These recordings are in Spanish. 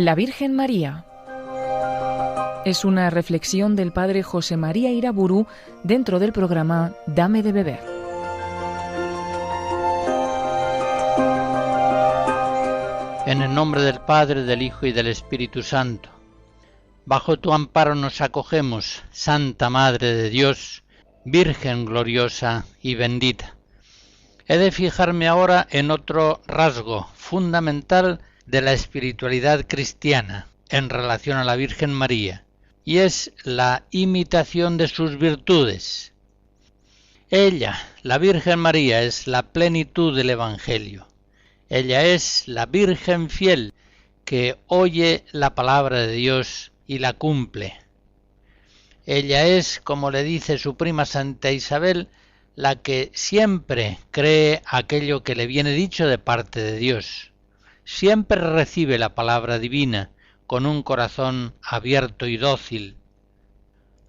La Virgen María. Es una reflexión del padre José María Iraburu dentro del programa Dame de beber. En el nombre del Padre, del Hijo y del Espíritu Santo. Bajo tu amparo nos acogemos, Santa Madre de Dios, Virgen gloriosa y bendita. He de fijarme ahora en otro rasgo fundamental de la espiritualidad cristiana en relación a la Virgen María, y es la imitación de sus virtudes. Ella, la Virgen María, es la plenitud del Evangelio. Ella es la Virgen fiel que oye la palabra de Dios y la cumple. Ella es, como le dice su prima Santa Isabel, la que siempre cree aquello que le viene dicho de parte de Dios. Siempre recibe la palabra divina con un corazón abierto y dócil.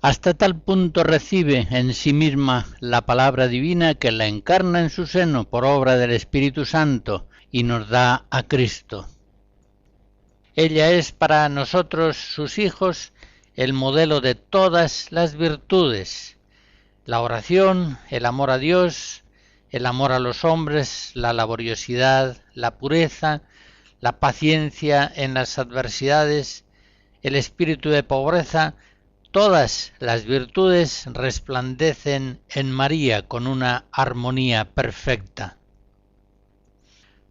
Hasta tal punto recibe en sí misma la palabra divina que la encarna en su seno por obra del Espíritu Santo y nos da a Cristo. Ella es para nosotros, sus hijos, el modelo de todas las virtudes: la oración, el amor a Dios, el amor a los hombres, la laboriosidad, la pureza, la paciencia en las adversidades, el espíritu de pobreza. Todas las virtudes resplandecen en María con una armonía perfecta.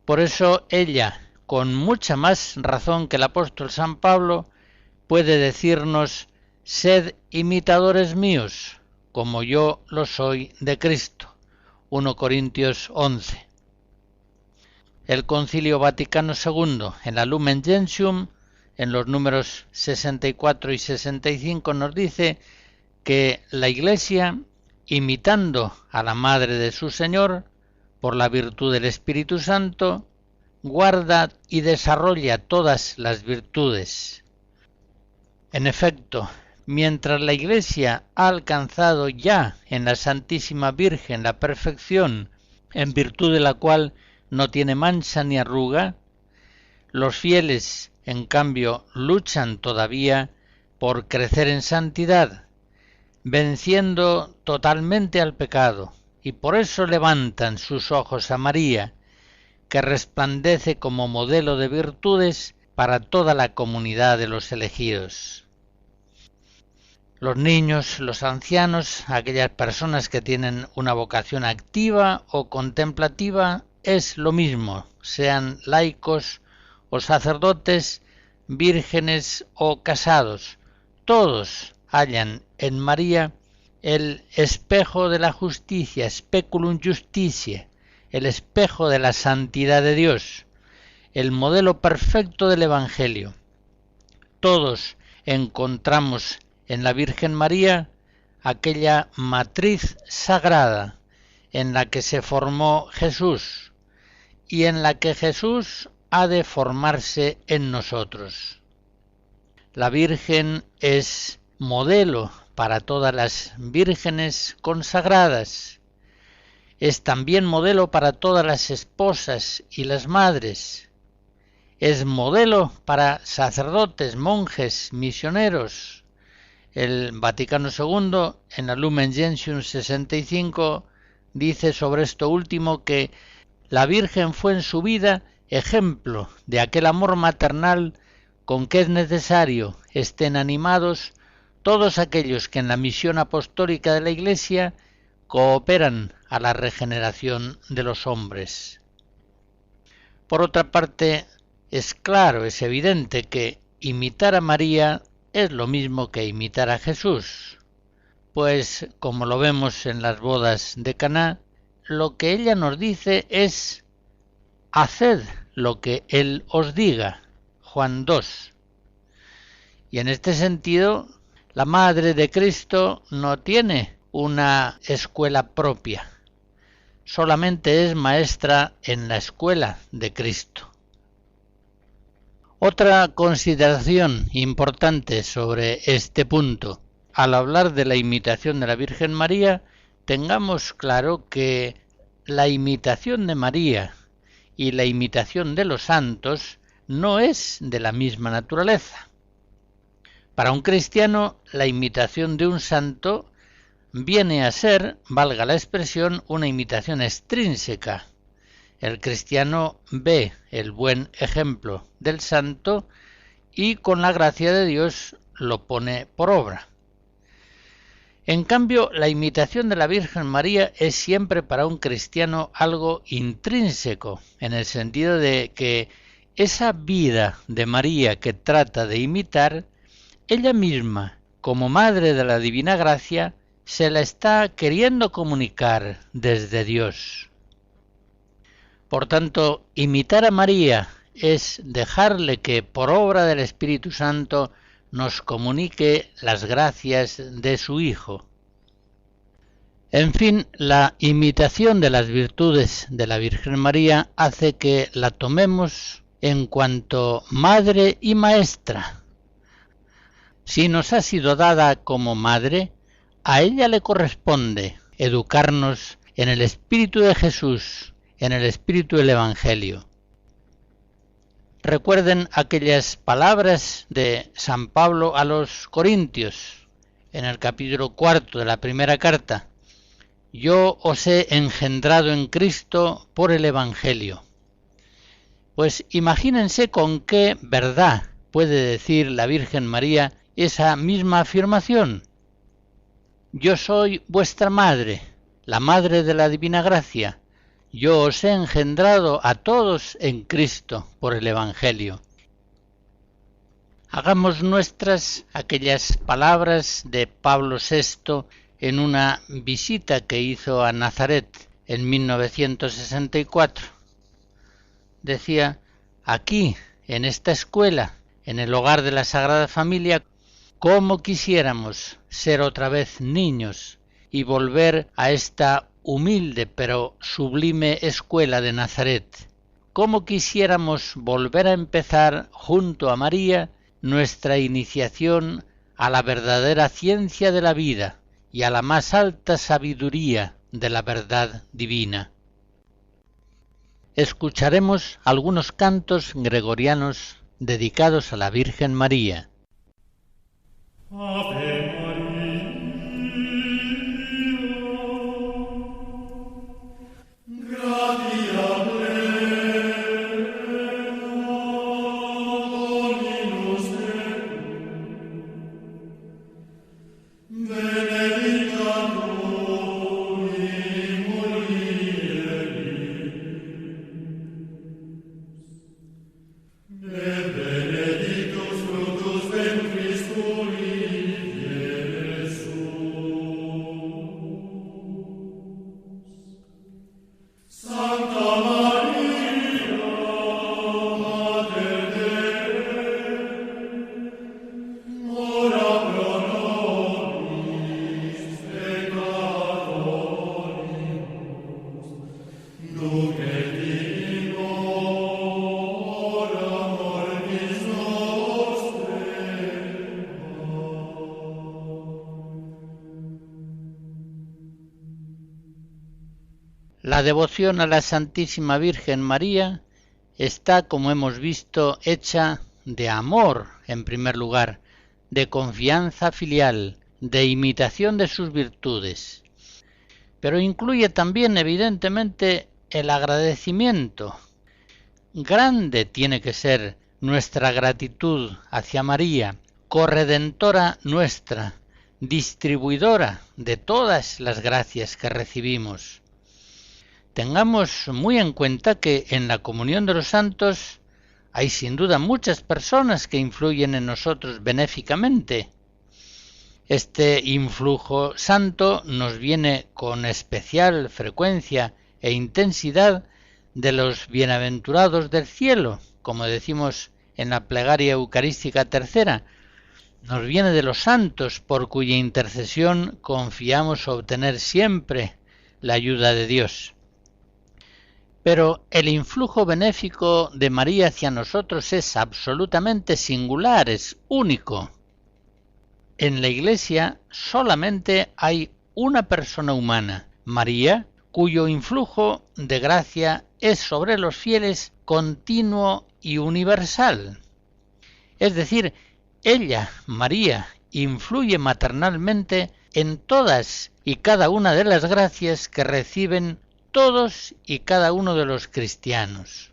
Por eso ella, con mucha más razón que el apóstol San Pablo, puede decirnos: sed imitadores míos, como yo lo soy de Cristo. 1 Corintios 11. El Concilio Vaticano II, en la Lumen Gentium, en los números 64 y 65, nos dice que la Iglesia, imitando a la Madre de su Señor, por la virtud del Espíritu Santo, guarda y desarrolla todas las virtudes. En efecto, mientras la Iglesia ha alcanzado ya en la Santísima Virgen la perfección, en virtud de la cual no tiene mancha ni arruga, los fieles, en cambio, luchan todavía por crecer en santidad, venciendo totalmente al pecado, y por eso levantan sus ojos a María, que resplandece como modelo de virtudes para toda la comunidad de los elegidos. Los niños, los ancianos, aquellas personas que tienen una vocación activa o contemplativa, es lo mismo, sean laicos o sacerdotes, vírgenes o casados. Todos hallan en María el espejo de la justicia, speculum justitiae, el espejo de la santidad de Dios, el modelo perfecto del Evangelio. Todos encontramos en la Virgen María aquella matriz sagrada en la que se formó Jesús y en la que Jesús ha de formarse en nosotros. La Virgen es modelo para todas las vírgenes consagradas. Es también modelo para todas las esposas y las madres. Es modelo para sacerdotes, monjes, misioneros. El Vaticano II, en la Lumen Gentium 65, dice sobre esto último que la Virgen fue en su vida ejemplo de aquel amor maternal con que es necesario estén animados todos aquellos que en la misión apostólica de la Iglesia cooperan a la regeneración de los hombres. Por otra parte, es claro, es evidente que imitar a María es lo mismo que imitar a Jesús, pues, como lo vemos en las bodas de Caná, lo que ella nos dice es: haced lo que Él os diga, Juan 2. Y en este sentido, la Madre de Cristo no tiene una escuela propia, solamente es maestra en la escuela de Cristo. Otra consideración importante sobre este punto: al hablar de la imitación de la Virgen María, tengamos claro que la imitación de María y la imitación de los santos no es de la misma naturaleza. Para un cristiano, la imitación de un santo viene a ser, valga la expresión, una imitación extrínseca. El cristiano ve el buen ejemplo del santo y con la gracia de Dios lo pone por obra. En cambio, la imitación de la Virgen María es siempre para un cristiano algo intrínseco, en el sentido de que esa vida de María que trata de imitar, ella misma, como Madre de la Divina Gracia, se la está queriendo comunicar desde Dios. Por tanto, imitar a María es dejarle que, por obra del Espíritu Santo, nos comunique las gracias de su Hijo. En fin, la imitación de las virtudes de la Virgen María hace que la tomemos en cuanto madre y maestra. Si nos ha sido dada como madre, a ella le corresponde educarnos en el espíritu de Jesús, en el espíritu del Evangelio. Recuerden aquellas palabras de San Pablo a los Corintios, en el capítulo 4 de la primera carta. Yo os he engendrado en Cristo por el Evangelio. Pues imagínense con qué verdad puede decir la Virgen María esa misma afirmación. Yo soy vuestra madre, la Madre de la Divina Gracia. Yo os he engendrado a todos en Cristo por el Evangelio. Hagamos nuestras aquellas palabras de Pablo VI en una visita que hizo a Nazaret en 1964. Decía, aquí, en esta escuela, en el hogar de la Sagrada Familia, cómo quisiéramos ser otra vez niños y volver a esta humilde pero sublime escuela de Nazaret. Cómo quisiéramos volver a empezar junto a María nuestra iniciación a la verdadera ciencia de la vida y a la más alta sabiduría de la verdad divina. Escucharemos algunos cantos gregorianos dedicados a la Virgen María. Ave María. La devoción a la Santísima Virgen María está, como hemos visto, hecha de amor, en primer lugar, de confianza filial, de imitación de sus virtudes, pero incluye también, evidentemente, el agradecimiento. Grande tiene que ser nuestra gratitud hacia María, corredentora nuestra, distribuidora de todas las gracias que recibimos. Tengamos muy en cuenta que en la comunión de los santos hay sin duda muchas personas que influyen en nosotros benéficamente. Este influjo santo nos viene con especial frecuencia e intensidad de los bienaventurados del cielo, como decimos en la plegaria eucarística tercera. Nos viene de los santos por cuya intercesión confiamos obtener siempre la ayuda de Dios. Pero el influjo benéfico de María hacia nosotros es absolutamente singular, es único. En la Iglesia solamente hay una persona humana, María, cuyo influjo de gracia es sobre los fieles continuo y universal. Es decir, ella, María, influye maternalmente en todas y cada una de las gracias que reciben todos y cada uno de los cristianos.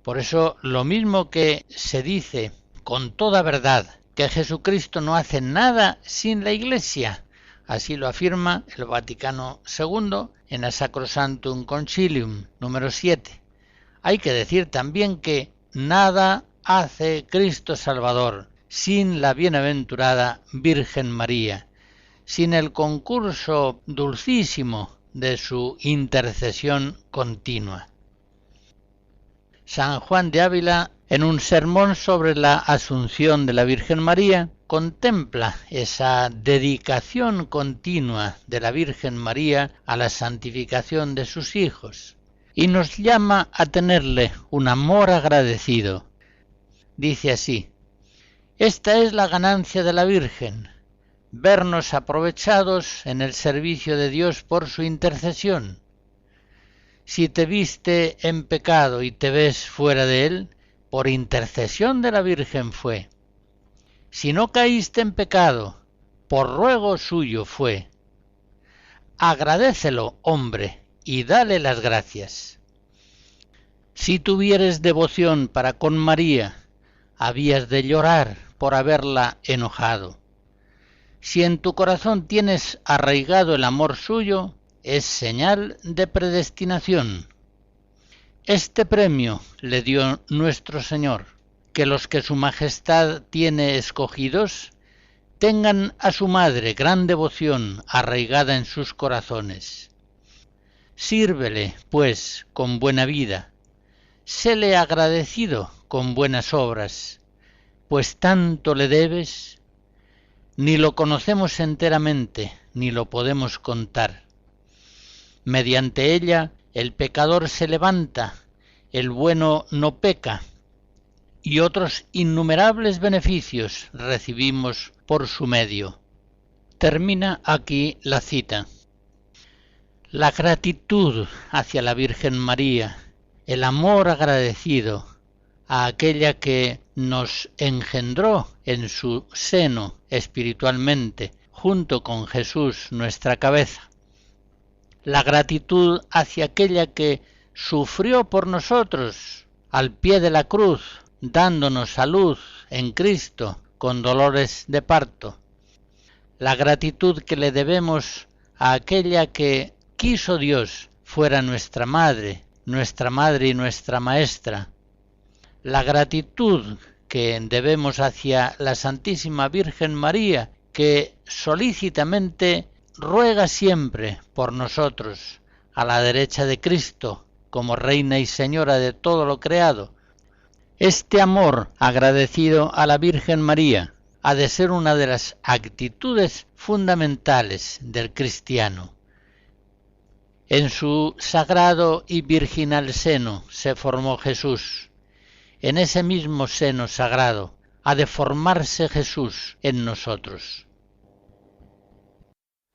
Por eso, lo mismo que se dice con toda verdad que Jesucristo no hace nada sin la Iglesia, así lo afirma el Vaticano II en la Sacrosanctum Concilium número 7. Hay que decir también que nada hace Cristo Salvador sin la bienaventurada Virgen María, sin el concurso dulcísimo de su intercesión continua. San Juan de Ávila, en un sermón sobre la Asunción de la Virgen María, contempla esa dedicación continua de la Virgen María a la santificación de sus hijos y nos llama a tenerle un amor agradecido. Dice así: esta es la ganancia de la Virgen, vernos aprovechados en el servicio de Dios por su intercesión. Si te viste en pecado y te ves fuera de él, por intercesión de la Virgen fue. Si no caíste en pecado, por ruego suyo fue. Agradécelo, hombre, y dale las gracias. Si tuvieres devoción para con María, habías de llorar por haberla enojado. Si en tu corazón tienes arraigado el amor suyo, es señal de predestinación. Este premio le dio nuestro Señor, que los que su majestad tiene escogidos tengan a su madre gran devoción arraigada en sus corazones. Sírvele, pues, con buena vida, séle agradecido con buenas obras, pues tanto le debes, ni lo conocemos enteramente, ni lo podemos contar. Mediante ella el pecador se levanta, el bueno no peca, y otros innumerables beneficios recibimos por su medio. Termina aquí la cita. La gratitud hacia la Virgen María, el amor agradecido a aquella que nos engendró en su seno espiritualmente, junto con Jesús nuestra cabeza. La gratitud hacia aquella que sufrió por nosotros al pie de la cruz, dándonos salud en Cristo con dolores de parto. La gratitud que le debemos a aquella que quiso Dios fuera nuestra madre y nuestra maestra. La gratitud que debemos hacia la Santísima Virgen María, que solícitamente ruega siempre por nosotros, a la derecha de Cristo, como Reina y Señora de todo lo creado. Este amor agradecido a la Virgen María ha de ser una de las actitudes fundamentales del cristiano. En su sagrado y virginal seno se formó Jesús. En ese mismo seno sagrado ha de formarse Jesús en nosotros.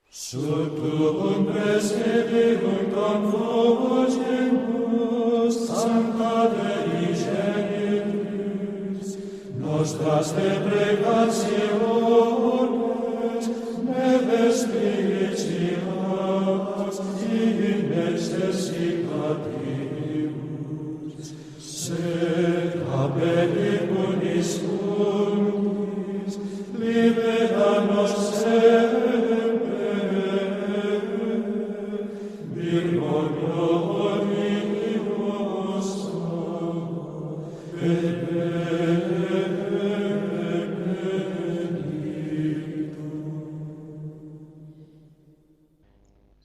Sub tuum presidium convocemus, Sancta Dei Genitrix, nostras deprecationes, me spicias in necessitatis, sed abelicunis tuis, libera nos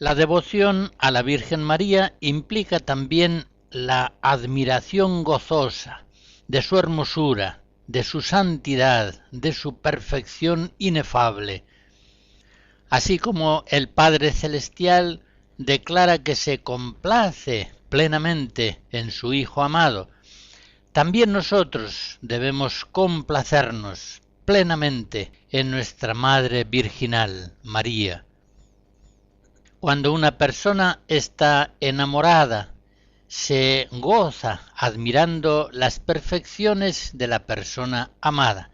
La devoción a la Virgen María implica también la admiración gozosa de su hermosura, de su santidad, de su perfección inefable. Así como el Padre Celestial declara que se complace plenamente en su Hijo amado, también nosotros debemos complacernos plenamente en nuestra Madre Virginal, María. Cuando una persona está enamorada se goza admirando las perfecciones de la persona amada.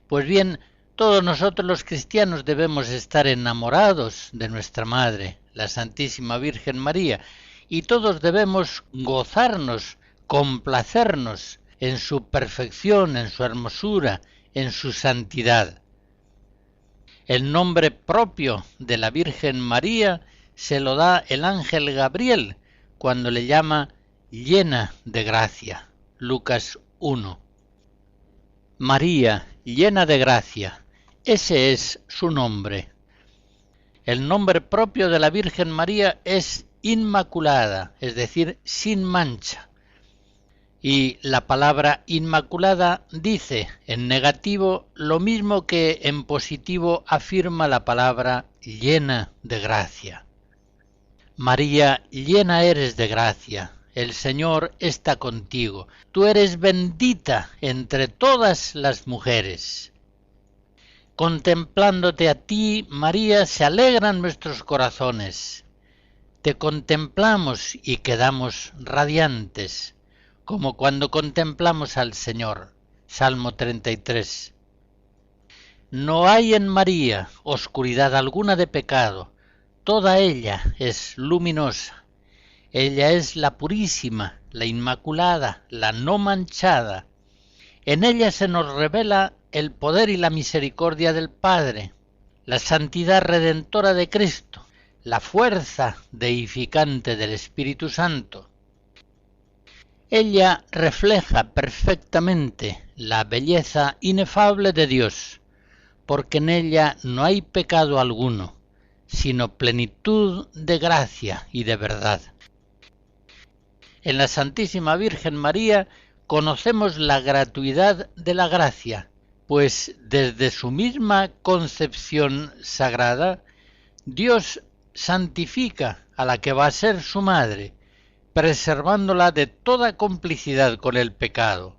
Pues bien, todos nosotros los cristianos debemos estar enamorados de nuestra Madre, la Santísima Virgen María, y todos debemos gozarnos, complacernos en su perfección, en su hermosura, en su santidad. El nombre propio de la Virgen María se lo da el ángel Gabriel cuando le llama llena de gracia. Lucas 1. María, llena de gracia, ese es su nombre. El nombre propio de la Virgen María es Inmaculada, es decir, sin mancha. Y la palabra Inmaculada dice en negativo lo mismo que en positivo afirma la palabra llena de gracia. María, llena eres de gracia, el Señor está contigo, tú eres bendita entre todas las mujeres. Contemplándote a ti, María, se alegran nuestros corazones. Te contemplamos y quedamos radiantes, como cuando contemplamos al Señor. Salmo 33. No hay en María oscuridad alguna de pecado, toda ella es luminosa. Ella es la purísima, la inmaculada, la no manchada. En ella se nos revela el poder y la misericordia del Padre, la santidad redentora de Cristo, la fuerza deificante del Espíritu Santo. Ella refleja perfectamente la belleza inefable de Dios, porque en ella no hay pecado alguno, sino plenitud de gracia y de verdad. En la Santísima Virgen María conocemos la gratuidad de la gracia, pues desde su misma concepción sagrada, Dios santifica a la que va a ser su madre, preservándola de toda complicidad con el pecado.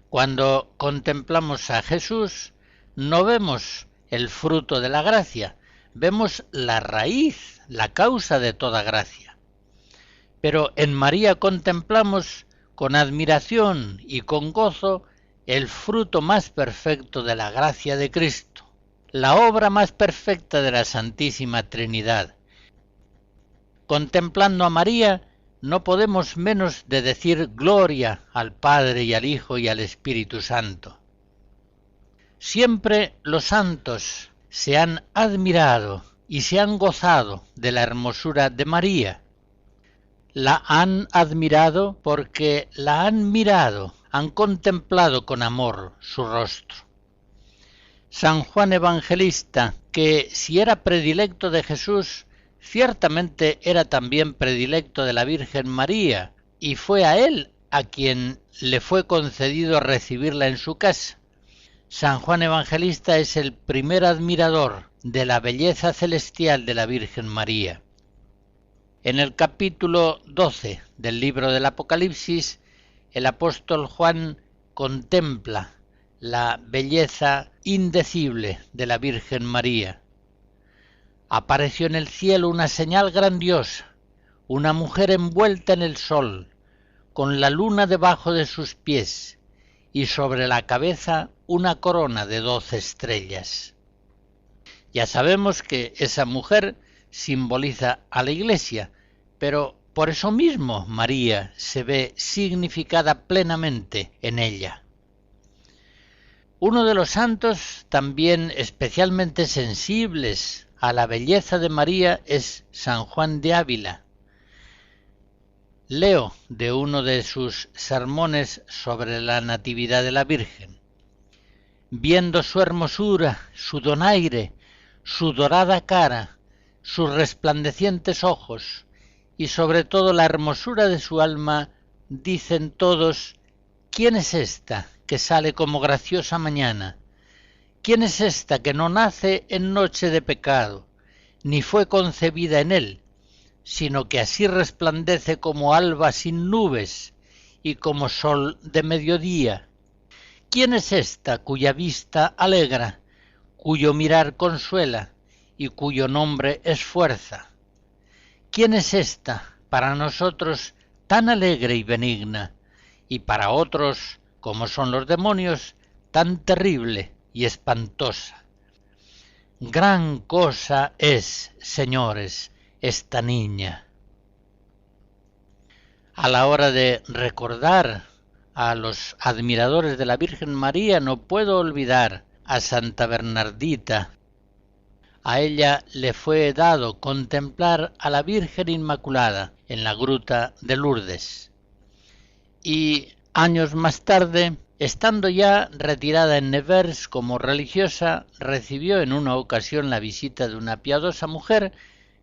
Cuando contemplamos a Jesús, no vemos el fruto de la gracia, vemos la raíz, la causa de toda gracia. Pero en María contemplamos con admiración y con gozo el fruto más perfecto de la gracia de Cristo, la obra más perfecta de la Santísima Trinidad. Contemplando a María, no podemos menos de decir gloria al Padre y al Hijo y al Espíritu Santo. Siempre los santos se han admirado y se han gozado de la hermosura de María. La han admirado porque la han mirado, han contemplado con amor su rostro. San Juan Evangelista, que si era predilecto de Jesús, ciertamente era también predilecto de la Virgen María, y fue a él a quien le fue concedido recibirla en su casa. San Juan Evangelista es el primer admirador de la belleza celestial de la Virgen María. En el capítulo 12 del libro del Apocalipsis, el apóstol Juan contempla la belleza indecible de la Virgen María. Apareció en el cielo una señal grandiosa, una mujer envuelta en el sol, con la luna debajo de sus pies, y sobre la cabeza una corona de 12 estrellas. Ya sabemos que esa mujer simboliza a la Iglesia, pero por eso mismo María se ve significada plenamente en ella. Uno de los santos también especialmente sensibles a la belleza de María es San Juan de Ávila. Leo de uno de sus sermones sobre la Natividad de la Virgen. Viendo su hermosura, su donaire, su dorada cara, sus resplandecientes ojos, y sobre todo la hermosura de su alma, dicen todos: ¿quién es esta que sale como graciosa mañana? ¿Quién es esta que no nace en noche de pecado, ni fue concebida en él, sino que así resplandece como alba sin nubes y como sol de mediodía? ¿Quién es esta cuya vista alegra, cuyo mirar consuela y cuyo nombre es fuerza? ¿Quién es esta para nosotros tan alegre y benigna, y para otros, como son los demonios, tan terrible y espantosa. Gran cosa es, señores, esta niña. A la hora de recordar a los admiradores de la Virgen María, no puedo olvidar a Santa Bernardita. A ella le fue dado contemplar a la Virgen Inmaculada en la gruta de Lourdes. Y años más tarde, estando ya retirada en Nevers como religiosa, recibió en una ocasión la visita de una piadosa mujer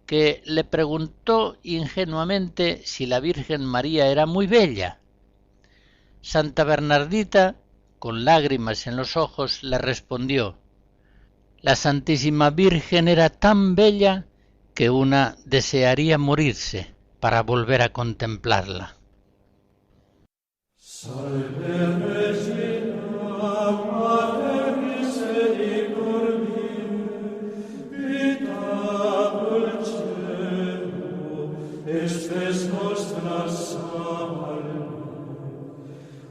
que le preguntó ingenuamente si la Virgen María era muy bella. Santa Bernardita, con lágrimas en los ojos, le respondió: la Santísima Virgen era tan bella que una desearía morirse para volver a contemplarla. Salve Regina, Mater misericordiae, vita dulcedo, estes nostra salve.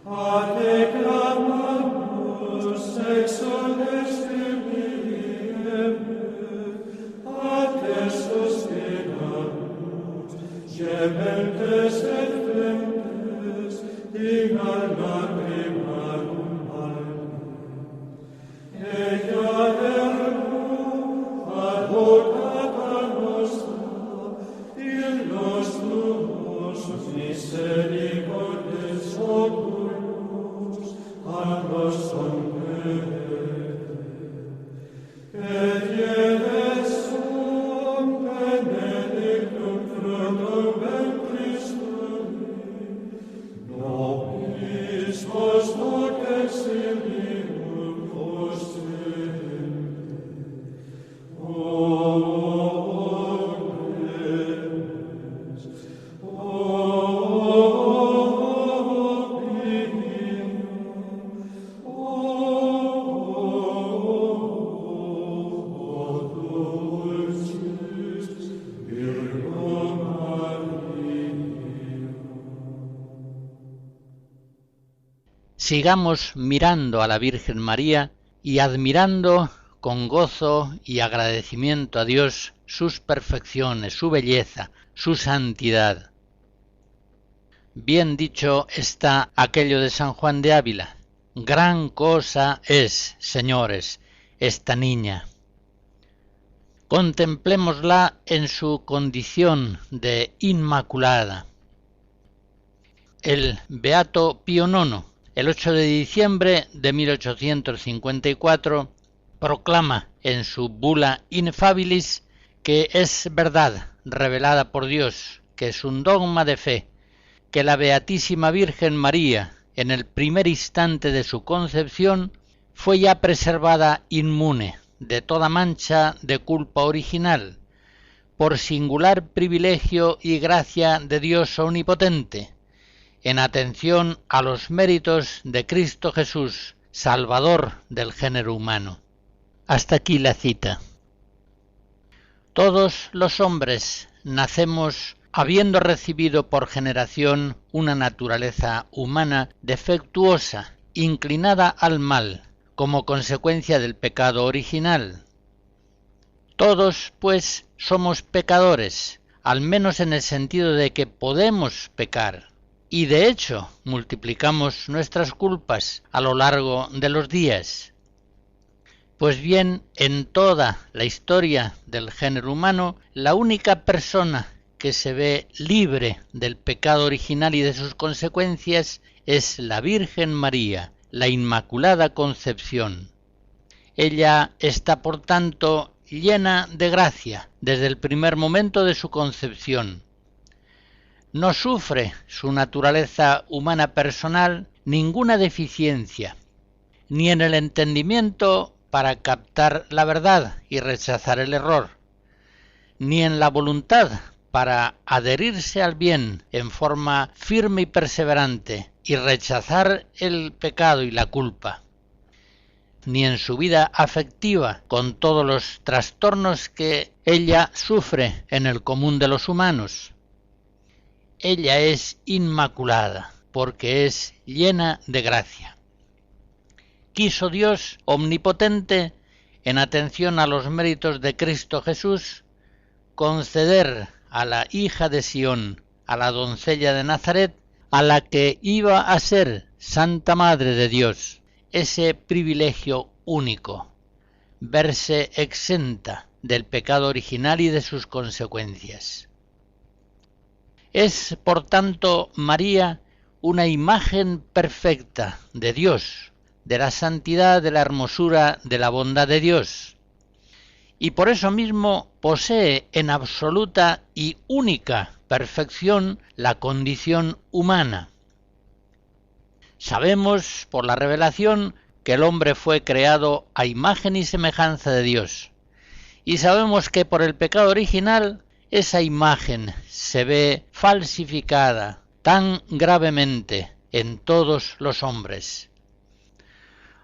A te clamamus, exolestimiem, a te suspiramus, gementes et flentes, digna lacrimarum albi. Ella ergo, advocata nostra, illos tuos misericordes oculus, annos omnes. Et iedesum benedictum fructum ventris tui, nobis post hoc exilium ostende. O clemens, o divina, o dulcis Virgo Maria. Sigamos mirando a la Virgen María y admirando con gozo y agradecimiento a Dios sus perfecciones, su belleza, su santidad. Bien dicho está aquello de San Juan de Ávila: gran cosa es, señores, esta niña. Contemplémosla en su condición de Inmaculada. El Beato Pío IX, el 8 de diciembre de 1854, proclama en su Bula Ineffabilis que es verdad revelada por Dios, que es un dogma de fe, que la Beatísima Virgen María, en el primer instante de su concepción, fue ya preservada inmune de toda mancha de culpa original, por singular privilegio y gracia de Dios omnipotente, en atención a los méritos de Cristo Jesús, Salvador del género humano. Hasta aquí la cita. Todos los hombres nacemos habiendo recibido por generación una naturaleza humana defectuosa, inclinada al mal, como consecuencia del pecado original. Todos, pues, somos pecadores, al menos en el sentido de que podemos pecar, y de hecho multiplicamos nuestras culpas a lo largo de los días. Pues bien, en toda la historia del género humano, la única persona que se ve libre del pecado original y de sus consecuencias es la Virgen María, la Inmaculada Concepción. Ella está, por tanto, llena de gracia desde el primer momento de su concepción. No sufre su naturaleza humana personal ninguna deficiencia, ni en el entendimiento para captar la verdad y rechazar el error, ni en la voluntad para adherirse al bien en forma firme y perseverante y rechazar el pecado y la culpa, ni en su vida afectiva con todos los trastornos que ella sufre en el común de los humanos. ella es inmaculada, porque es llena de gracia. Quiso Dios omnipotente, en atención a los méritos de Cristo Jesús, conceder a la hija de Sión, a la doncella de Nazaret, a la que iba a ser Santa Madre de Dios, ese privilegio único, verse exenta del pecado original y de sus consecuencias. Es, por tanto, María una imagen perfecta de Dios, de la santidad, de la hermosura, de la bondad de Dios, y por eso mismo posee en absoluta y única perfección la condición humana. Sabemos por la revelación que el hombre fue creado a imagen y semejanza de Dios, y sabemos que por el pecado original esa imagen se ve falsificada tan gravemente en todos los hombres.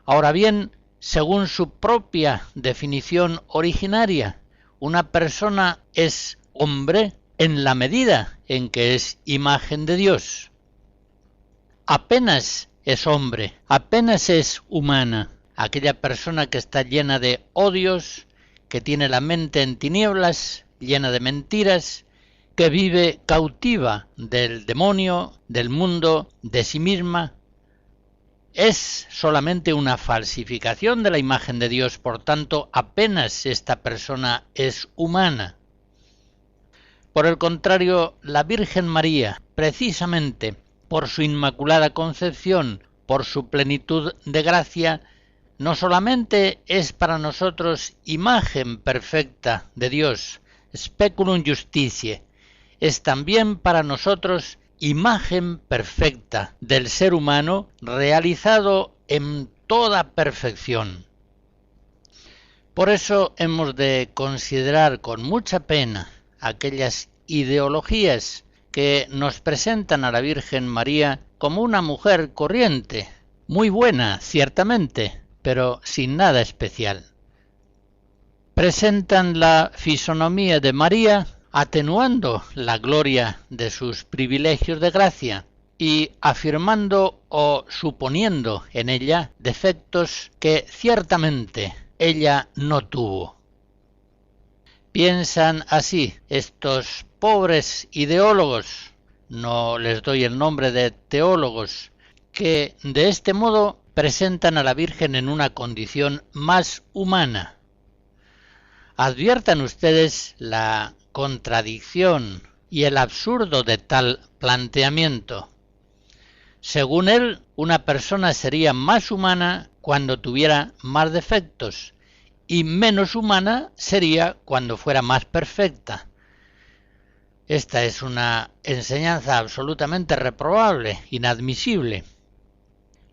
Ahora bien, según su propia definición originaria, una persona es hombre en la medida en que es imagen de Dios. Apenas es hombre, apenas es humana, aquella persona que está llena de odios, que tiene la mente en tinieblas, llena de mentiras, que vive cautiva del demonio, del mundo, de sí misma, es solamente una falsificación de la imagen de Dios, por tanto, apenas esta persona es humana. Por el contrario, la Virgen María, precisamente por su inmaculada concepción, por su plenitud de gracia, no solamente es para nosotros imagen perfecta de Dios, speculum justitiae, es también para nosotros imagen perfecta del ser humano realizado en toda perfección. Por eso hemos de considerar con mucha pena aquellas ideologías que nos presentan a la Virgen María como una mujer corriente, muy buena, ciertamente, pero sin nada especial. Presentan la fisonomía de María atenuando la gloria de sus privilegios de gracia y afirmando o suponiendo en ella defectos que ciertamente ella no tuvo. Piensan así estos pobres ideólogos, no les doy el nombre de teólogos, que de este modo presentan a la Virgen en una condición más humana. Adviertan ustedes la contradicción y el absurdo de tal planteamiento. Según él, una persona sería más humana cuando tuviera más defectos y menos humana sería cuando fuera más perfecta. Esta es una enseñanza absolutamente reprobable, inadmisible.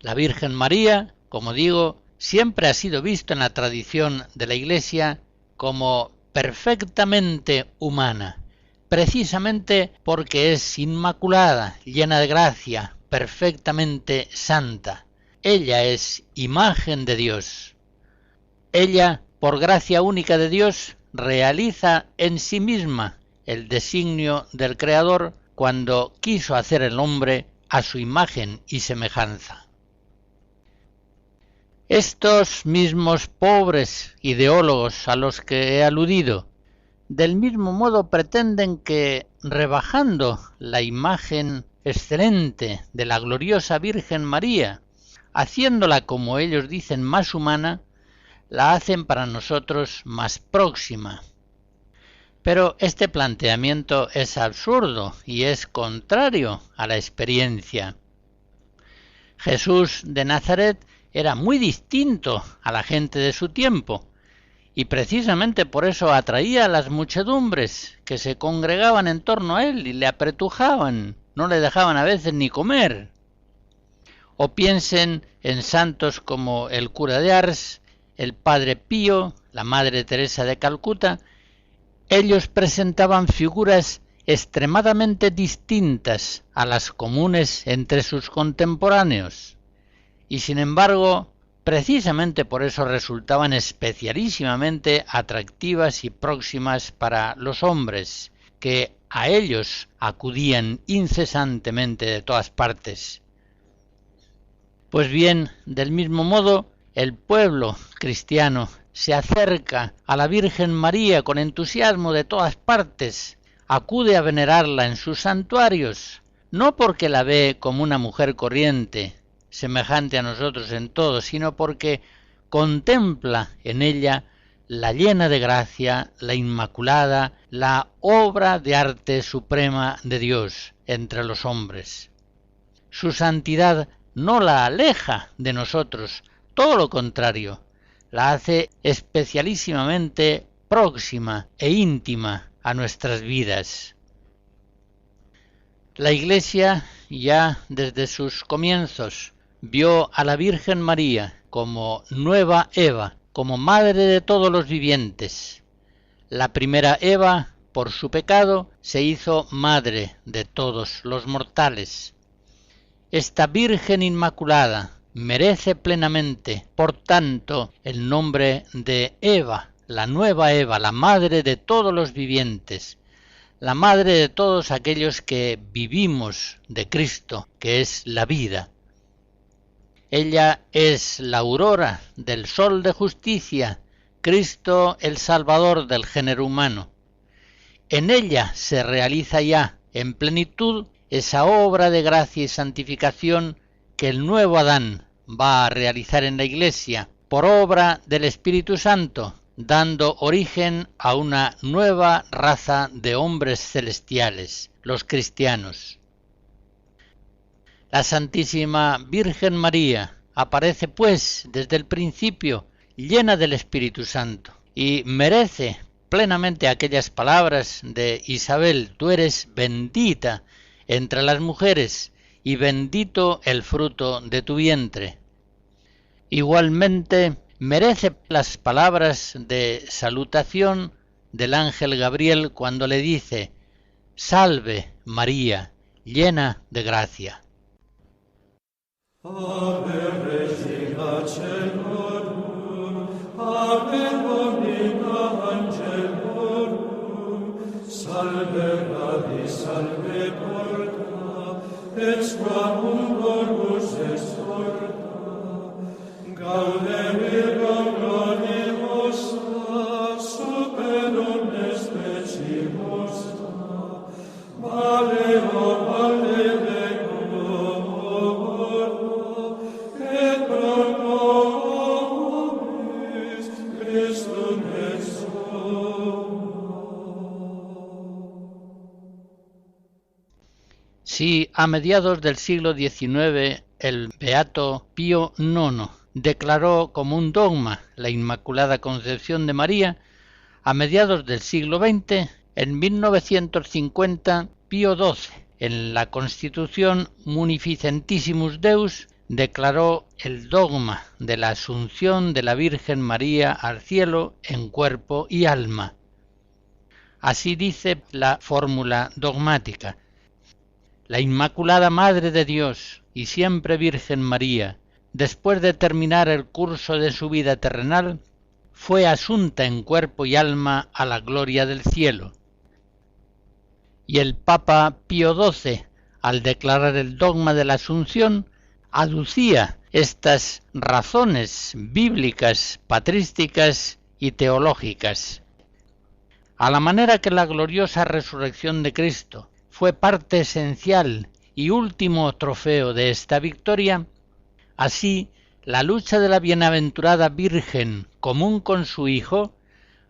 La Virgen María, como digo, siempre ha sido visto en la tradición de la Iglesia como perfectamente humana, precisamente porque es inmaculada, llena de gracia, perfectamente santa. Ella es imagen de Dios. Ella, por gracia única de Dios, realiza en sí misma el designio del Creador cuando quiso hacer el hombre a su imagen y semejanza. Estos mismos pobres ideólogos a los que he aludido, del mismo modo pretenden que, rebajando la imagen excelente de la gloriosa Virgen María, haciéndola, como ellos dicen, más humana, la hacen para nosotros más próxima. Pero este planteamiento es absurdo y es contrario a la experiencia. Jesús de Nazaret era muy distinto a la gente de su tiempo, y precisamente por eso atraía a las muchedumbres que se congregaban en torno a él y le apretujaban, no le dejaban a veces ni comer. O piensen en santos como el cura de Ars, el padre Pío, la madre Teresa de Calcuta. Ellos presentaban figuras extremadamente distintas a las comunes entre sus contemporáneos, y sin embargo, precisamente por eso resultaban especialísimamente atractivas y próximas para los hombres, que a ellos acudían incesantemente de todas partes. Pues bien, del mismo modo, el pueblo cristiano se acerca a la Virgen María con entusiasmo de todas partes, acude a venerarla en sus santuarios, no porque la ve como una mujer corriente, semejante a nosotros en todo, sino porque contempla en ella la llena de gracia, la inmaculada, la obra de arte suprema de Dios entre los hombres. Su santidad no la aleja de nosotros, todo lo contrario, la hace especialísimamente próxima e íntima a nuestras vidas. La Iglesia ya desde sus comienzos vio a la Virgen María como nueva Eva, como madre de todos los vivientes. La primera Eva, por su pecado, se hizo madre de todos los mortales. Esta Virgen Inmaculada merece plenamente, por tanto, el nombre de Eva, la nueva Eva, la madre de todos los vivientes, la madre de todos aquellos que vivimos de Cristo, que es la vida. Ella es la aurora del sol de justicia, Cristo el Salvador del género humano. En ella se realiza ya en plenitud esa obra de gracia y santificación que el nuevo Adán va a realizar en la Iglesia por obra del Espíritu Santo, dando origen a una nueva raza de hombres celestiales, los cristianos. La Santísima Virgen María aparece pues desde el principio llena del Espíritu Santo y merece plenamente aquellas palabras de Isabel: tú eres bendita entre las mujeres y bendito el fruto de tu vientre. Igualmente merece las palabras de salutación del ángel Gabriel cuando le dice: salve María, llena de gracia. Ave Regina Caelorum, Ave Domina Angelorum, salve radix, salve porta, et qua umbribus est orta, gaude Virgo gloriosa, super omnes specie vostra, valeo, valeo, Si a mediados del siglo XIX el beato Pío IX declaró como un dogma la Inmaculada Concepción de María, a mediados del siglo XX, en 1950, Pío XII, en la Constitución Munificentissimus Deus, declaró el dogma de la Asunción de la Virgen María al cielo en cuerpo y alma. Así dice la fórmula dogmática: la Inmaculada Madre de Dios y siempre Virgen María, después de terminar el curso de su vida terrenal, fue asunta en cuerpo y alma a la gloria del cielo. Y el Papa Pío XII, al declarar el dogma de la Asunción, aducía estas razones bíblicas, patrísticas y teológicas. A la manera que la gloriosa resurrección de Cristo fue parte esencial y último trofeo de esta victoria, así la lucha de la bienaventurada Virgen común con su Hijo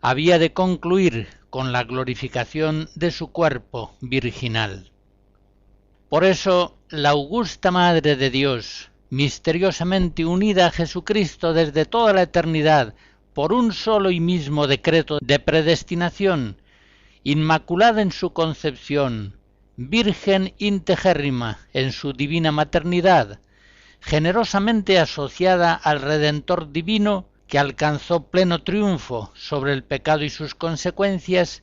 había de concluir con la glorificación de su cuerpo virginal. Por eso, la augusta Madre de Dios, misteriosamente unida a Jesucristo desde toda la eternidad por un solo y mismo decreto de predestinación, inmaculada en su concepción, Virgen integérrima en su divina maternidad, generosamente asociada al Redentor divino que alcanzó pleno triunfo sobre el pecado y sus consecuencias,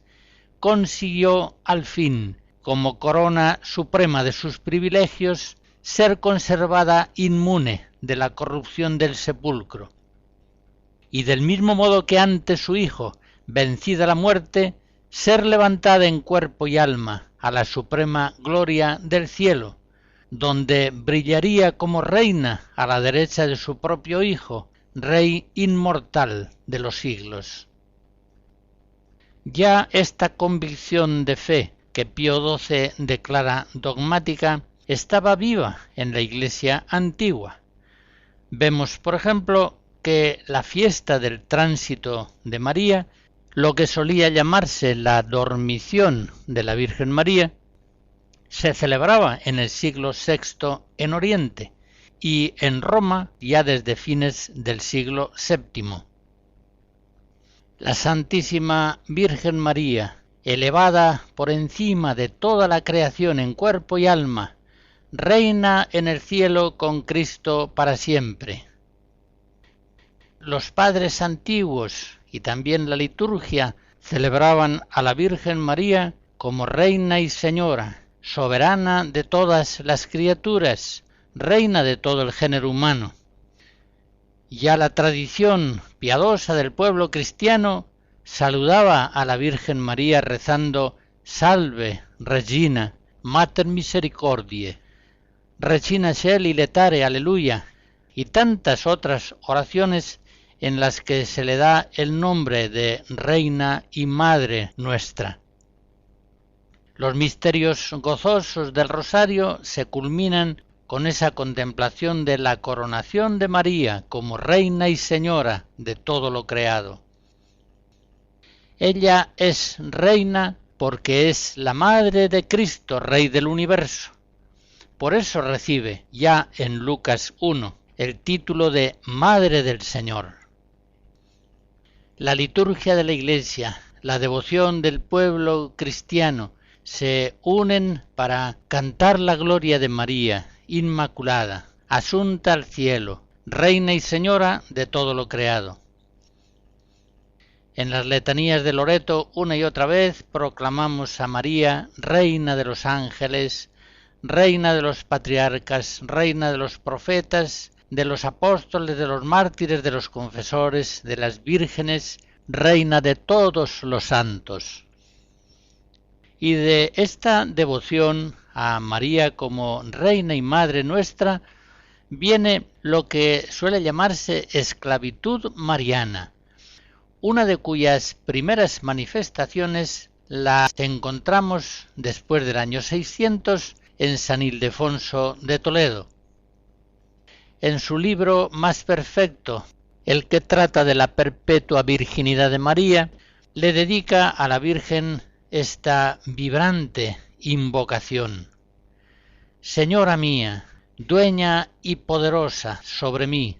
consiguió al fin, como corona suprema de sus privilegios, ser conservada inmune de la corrupción del sepulcro. Y del mismo modo que ante su Hijo, vencida la muerte, ser levantada en cuerpo y alma, a la suprema gloria del cielo, donde brillaría como reina a la derecha de su propio Hijo, Rey inmortal de los siglos. Ya esta convicción de fe que Pío XII declara dogmática estaba viva en la Iglesia antigua. Vemos, por ejemplo, que la fiesta del tránsito de María, lo que solía llamarse la dormición de la Virgen María, se celebraba en el siglo VI en Oriente y en Roma ya desde fines del siglo VII. La Santísima Virgen María, elevada por encima de toda la creación en cuerpo y alma, reina en el cielo con Cristo para siempre. Los padres antiguos y también la liturgia celebraban a la Virgen María como reina y señora, soberana de todas las criaturas, reina de todo el género humano. Ya la tradición piadosa del pueblo cristiano saludaba a la Virgen María rezando Salve, Regina, Mater Misericordiae, Regina Caeli Letare, Aleluya, y tantas otras oraciones en las que se le da el nombre de Reina y Madre nuestra. Los misterios gozosos del Rosario se culminan con esa contemplación de la coronación de María como Reina y Señora de todo lo creado. Ella es Reina porque es la Madre de Cristo, Rey del universo. Por eso recibe, ya en Lucas 1, el título de Madre del Señor. La liturgia de la Iglesia, la devoción del pueblo cristiano, se unen para cantar la gloria de María, Inmaculada, asunta al cielo, Reina y Señora de todo lo creado. En las letanías de Loreto, una y otra vez, proclamamos a María, Reina de los ángeles, Reina de los patriarcas, Reina de los profetas, de los apóstoles, de los mártires, de los confesores, de las vírgenes, Reina de todos los santos. Y de esta devoción a María como Reina y Madre nuestra viene lo que suele llamarse esclavitud mariana, una de cuyas primeras manifestaciones las encontramos después del año 600 en San Ildefonso de Toledo. En su libro más perfecto, el que trata de la perpetua virginidad de María, le dedica a la Virgen esta vibrante invocación. Señora mía, dueña y poderosa sobre mí,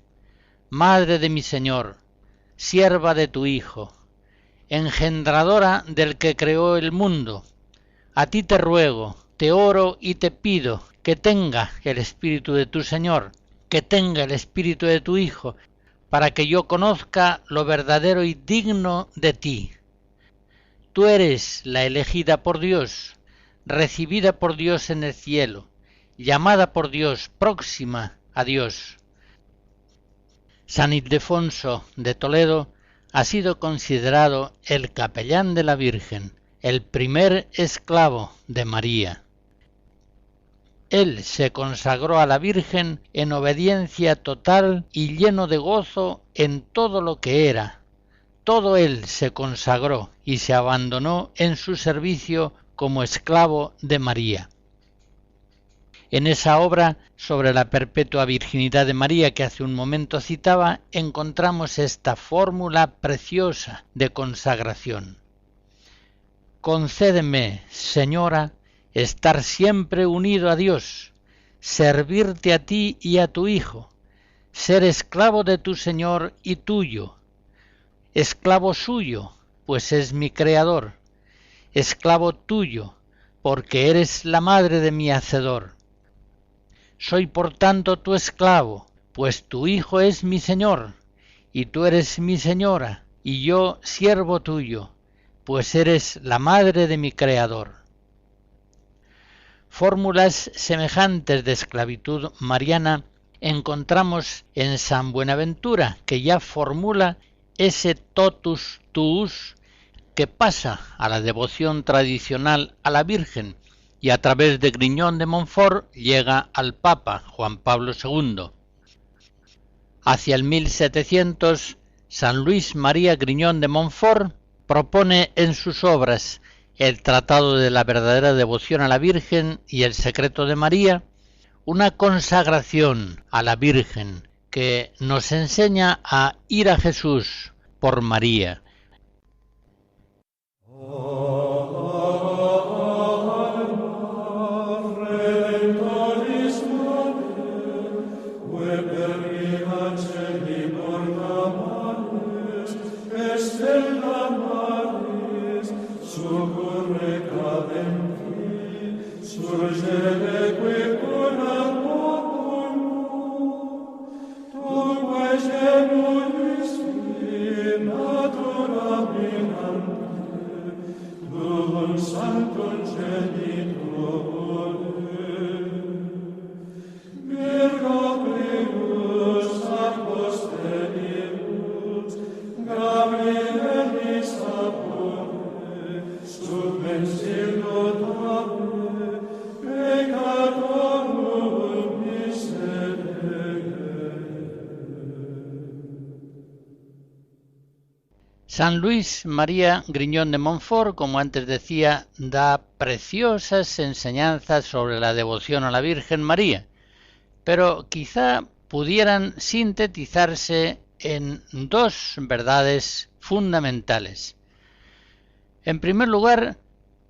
Madre de mi Señor, sierva de tu Hijo, engendradora del que creó el mundo, a ti te ruego, te oro y te pido que tenga el Espíritu de tu Señor, que tenga el Espíritu de tu Hijo, para que yo conozca lo verdadero y digno de ti. Tú eres la elegida por Dios, recibida por Dios en el cielo, llamada por Dios, próxima a Dios. San Ildefonso de Toledo ha sido considerado el capellán de la Virgen, el primer esclavo de María. Él se consagró a la Virgen en obediencia total y lleno de gozo en todo lo que era. Todo él se consagró y se abandonó en su servicio como esclavo de María. En esa obra sobre la perpetua virginidad de María que hace un momento citaba, encontramos esta fórmula preciosa de consagración. Concédeme, Señora, estar siempre unido a Dios, servirte a ti y a tu Hijo, ser esclavo de tu Señor y tuyo, esclavo suyo, pues es mi Creador, esclavo tuyo, porque eres la madre de mi Hacedor. Soy por tanto tu esclavo, pues tu Hijo es mi Señor, y tú eres mi Señora, y yo siervo tuyo, pues eres la madre de mi Creador. Fórmulas semejantes de esclavitud mariana encontramos en San Buenaventura, que ya formula ese totus tuus que pasa a la devoción tradicional a la Virgen y a través de Grignon de Montfort llega al Papa Juan Pablo II. Hacia el 1700, San Luis María Grignon de Montfort propone en sus obras el Tratado de la verdadera devoción a la Virgen y el secreto de María, una consagración a la Virgen que nos enseña a ir a Jesús por María. San Luis María Grignon de Montfort, como antes decía, da preciosas enseñanzas sobre la devoción a la Virgen María, pero quizá pudieran sintetizarse en dos verdades fundamentales. En primer lugar,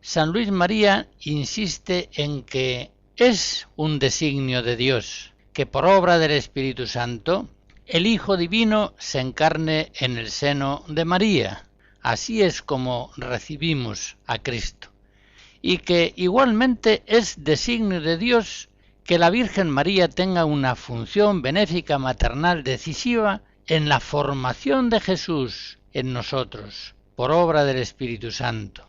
San Luis María insiste en que es un designio de Dios, que por obra del Espíritu Santo el Hijo Divino se encarne en el seno de María. Así es como recibimos a Cristo. Y que igualmente es designio de Dios que la Virgen María tenga una función benéfica maternal decisiva en la formación de Jesús en nosotros, por obra del Espíritu Santo.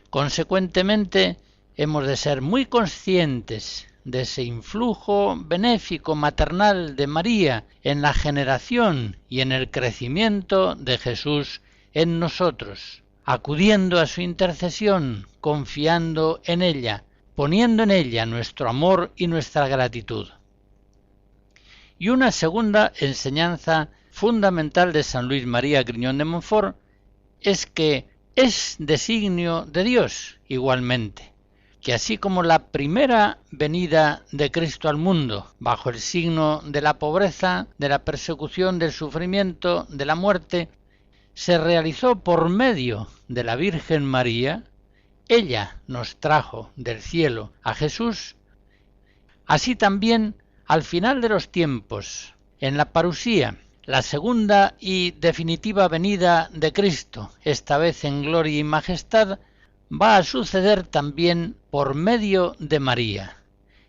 Consecuentemente, hemos de ser muy conscientes de ese influjo benéfico maternal de María en la generación y en el crecimiento de Jesús en nosotros, acudiendo a su intercesión, confiando en ella, poniendo en ella nuestro amor y nuestra gratitud. Y una segunda enseñanza fundamental de San Luis María Grignon de Montfort es que es designio de Dios igualmente, que así como la primera venida de Cristo al mundo, bajo el signo de la pobreza, de la persecución, del sufrimiento, de la muerte, se realizó por medio de la Virgen María, ella nos trajo del cielo a Jesús, así también al final de los tiempos, en la parusía, la segunda y definitiva venida de Cristo, esta vez en gloria y majestad, va a suceder también por medio de María.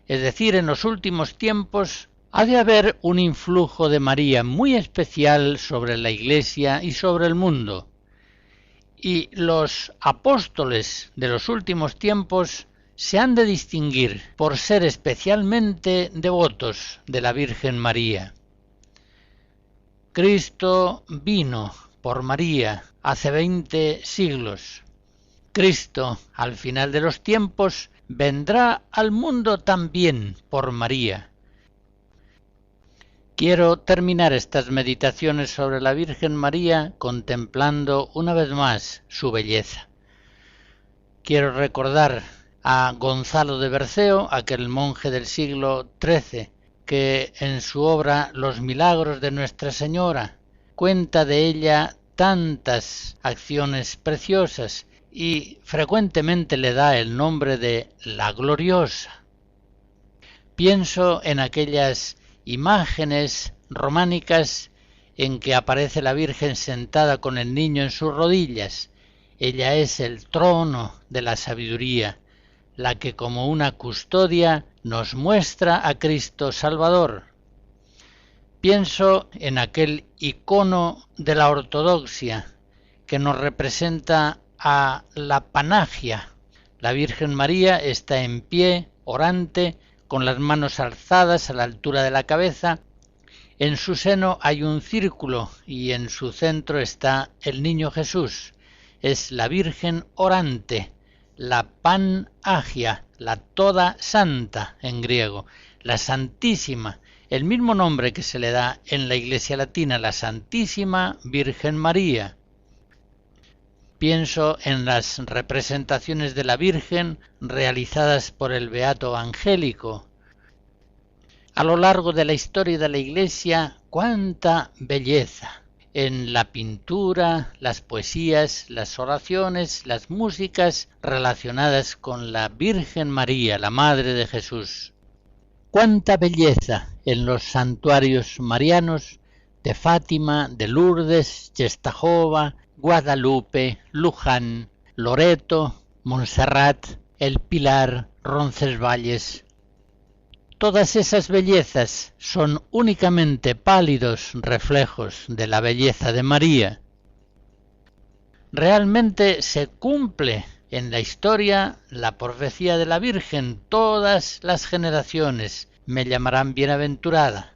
Es decir, en los últimos tiempos ha de haber un influjo de María muy especial sobre la Iglesia y sobre el mundo. Y los apóstoles de los últimos tiempos se han de distinguir por ser especialmente devotos de la Virgen María. Cristo vino por María hace 20 siglos. Cristo, al final de los tiempos, vendrá al mundo también por María. Quiero terminar estas meditaciones sobre la Virgen María contemplando una vez más su belleza. Quiero recordar a Gonzalo de Berceo, aquel monje del siglo XIII, que en su obra Los milagros de Nuestra Señora cuenta de ella tantas acciones preciosas y frecuentemente le da el nombre de la Gloriosa. Pienso en aquellas imágenes románicas en que aparece la Virgen sentada con el niño en sus rodillas. Ella es el trono de la sabiduría, la que como una custodia nos muestra a Cristo Salvador. Pienso en aquel icono de la ortodoxia que nos representa a la panagia. La Virgen María está en pie, orante, con las manos alzadas a la altura de la cabeza. En su seno hay un círculo y en su centro está el niño Jesús. Es la Virgen orante, la Pan-Agia, la Toda Santa en griego, la Santísima, el mismo nombre que se le da en la Iglesia Latina, la Santísima Virgen María. Pienso en las representaciones de la Virgen realizadas por el Beato Angélico. A lo largo de la historia de la Iglesia, cuánta belleza en la pintura, las poesías, las oraciones, las músicas relacionadas con la Virgen María, la Madre de Jesús. Cuánta belleza en los santuarios marianos de Fátima, de Lourdes, Czestochowa, Guadalupe, Luján, Loreto, Montserrat, El Pilar, Roncesvalles. Todas esas bellezas son únicamente pálidos reflejos de la belleza de María. Realmente se cumple en la historia la profecía de la Virgen: todas las generaciones me llamarán bienaventurada.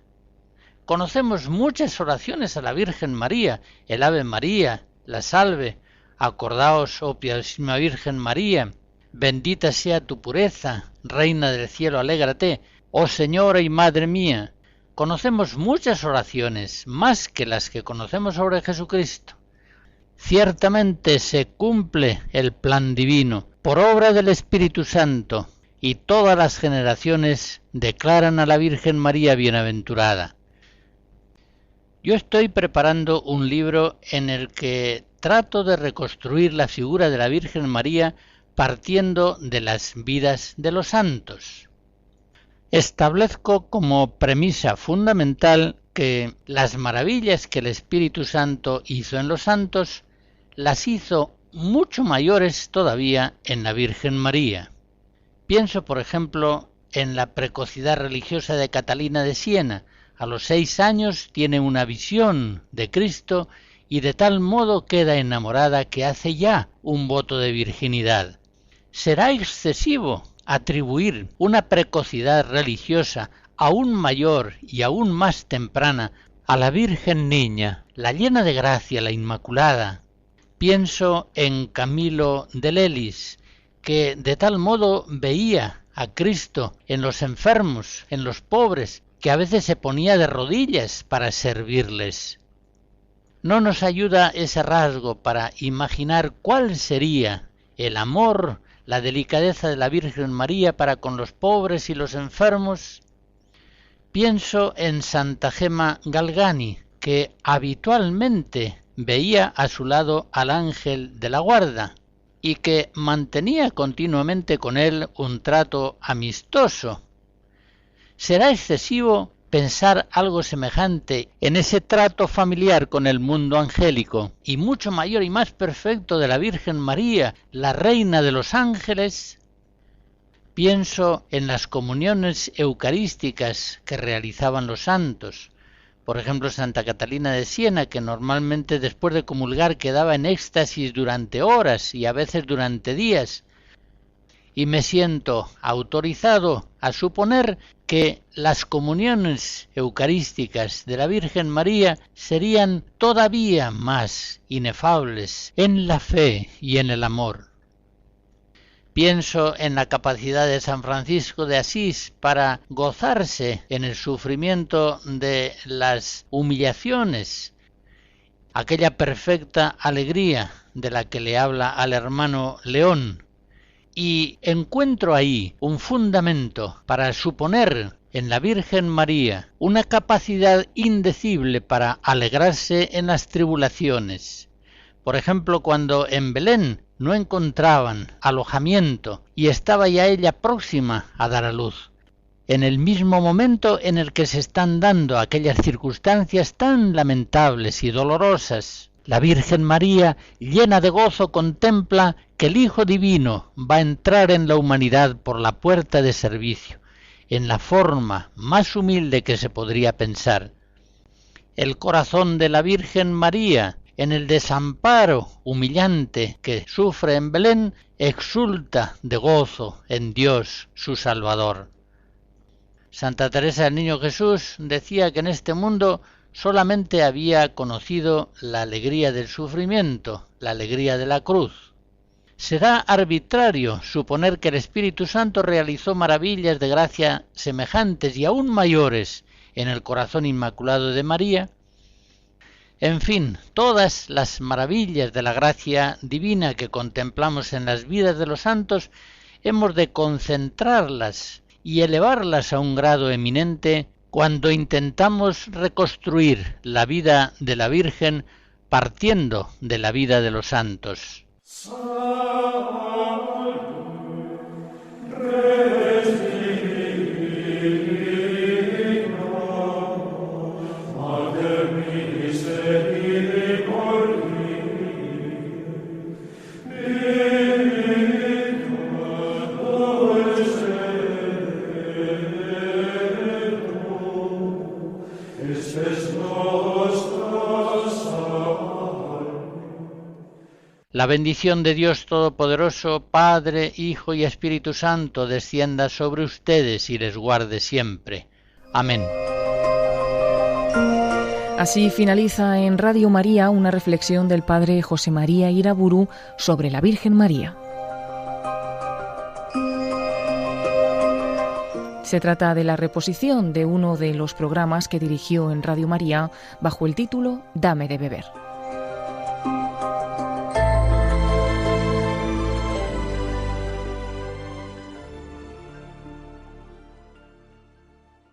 Conocemos muchas oraciones a la Virgen María, el Ave María, la Salve, acordaos, oh piadosísima Virgen María, bendita sea tu pureza, Reina del cielo, alégrate, oh Señora y Madre mía. Conocemos muchas oraciones, más que las que conocemos sobre Jesucristo. Ciertamente se cumple el plan divino, por obra del Espíritu Santo, y todas las generaciones declaran a la Virgen María bienaventurada. Yo estoy preparando un libro en el que trato de reconstruir la figura de la Virgen María partiendo de las vidas de los santos. Establezco como premisa fundamental que las maravillas que el Espíritu Santo hizo en los santos las hizo mucho mayores todavía en la Virgen María. Pienso, por ejemplo, en la precocidad religiosa de Catalina de Siena. A los 6 años tiene una visión de Cristo y de tal modo queda enamorada que hace ya un voto de virginidad. ¿Será excesivo atribuir una precocidad religiosa aún mayor y aún más temprana a la Virgen Niña, la llena de gracia, la Inmaculada? Pienso en Camilo de Lelis, que de tal modo veía a Cristo en los enfermos, en los pobres, que a veces se ponía de rodillas para servirles. ¿No nos ayuda ese rasgo para imaginar cuál sería el amor, la delicadeza de la Virgen María para con los pobres y los enfermos? Pienso en Santa Gemma Galgani, que habitualmente veía a su lado al ángel de la guarda y que mantenía continuamente con él un trato amistoso. ¿Será excesivo pensar algo semejante en ese trato familiar con el mundo angélico y mucho mayor y más perfecto de la Virgen María, la Reina de los Ángeles? Pienso en las comuniones eucarísticas que realizaban los santos. Por ejemplo, Santa Catalina de Siena, que normalmente después de comulgar quedaba en éxtasis durante horas y a veces durante días. Y me siento autorizado a suponer que las comuniones eucarísticas de la Virgen María serían todavía más inefables en la fe y en el amor. Pienso en la capacidad de San Francisco de Asís para gozarse en el sufrimiento de las humillaciones, aquella perfecta alegría de la que le habla al hermano León, y encuentro ahí un fundamento para suponer en la Virgen María una capacidad indecible para alegrarse en las tribulaciones. Por ejemplo, cuando en Belén no encontraban alojamiento y estaba ya ella próxima a dar a luz, en el mismo momento en el que se están dando aquellas circunstancias tan lamentables y dolorosas, la Virgen María, llena de gozo, contempla que el Hijo Divino va a entrar en la humanidad por la puerta de servicio, en la forma más humilde que se podría pensar. El corazón de la Virgen María, en el desamparo humillante que sufre en Belén, exulta de gozo en Dios su Salvador. Santa Teresa del Niño Jesús decía que en este mundo solamente había conocido la alegría del sufrimiento, la alegría de la cruz. Será arbitrario suponer que el Espíritu Santo realizó maravillas de gracia semejantes y aún mayores en el corazón inmaculado de María. En fin, todas las maravillas de la gracia divina que contemplamos en las vidas de los santos hemos de concentrarlas y elevarlas a un grado eminente cuando intentamos reconstruir la vida de la Virgen partiendo de la vida de los santos. La bendición de Dios Todopoderoso, Padre, Hijo y Espíritu Santo, descienda sobre ustedes y les guarde siempre. Amén. Así finaliza en Radio María una reflexión del Padre José María Iraburu sobre la Virgen María. Se trata de la reposición de uno de los programas que dirigió en Radio María bajo el título Dame de beber.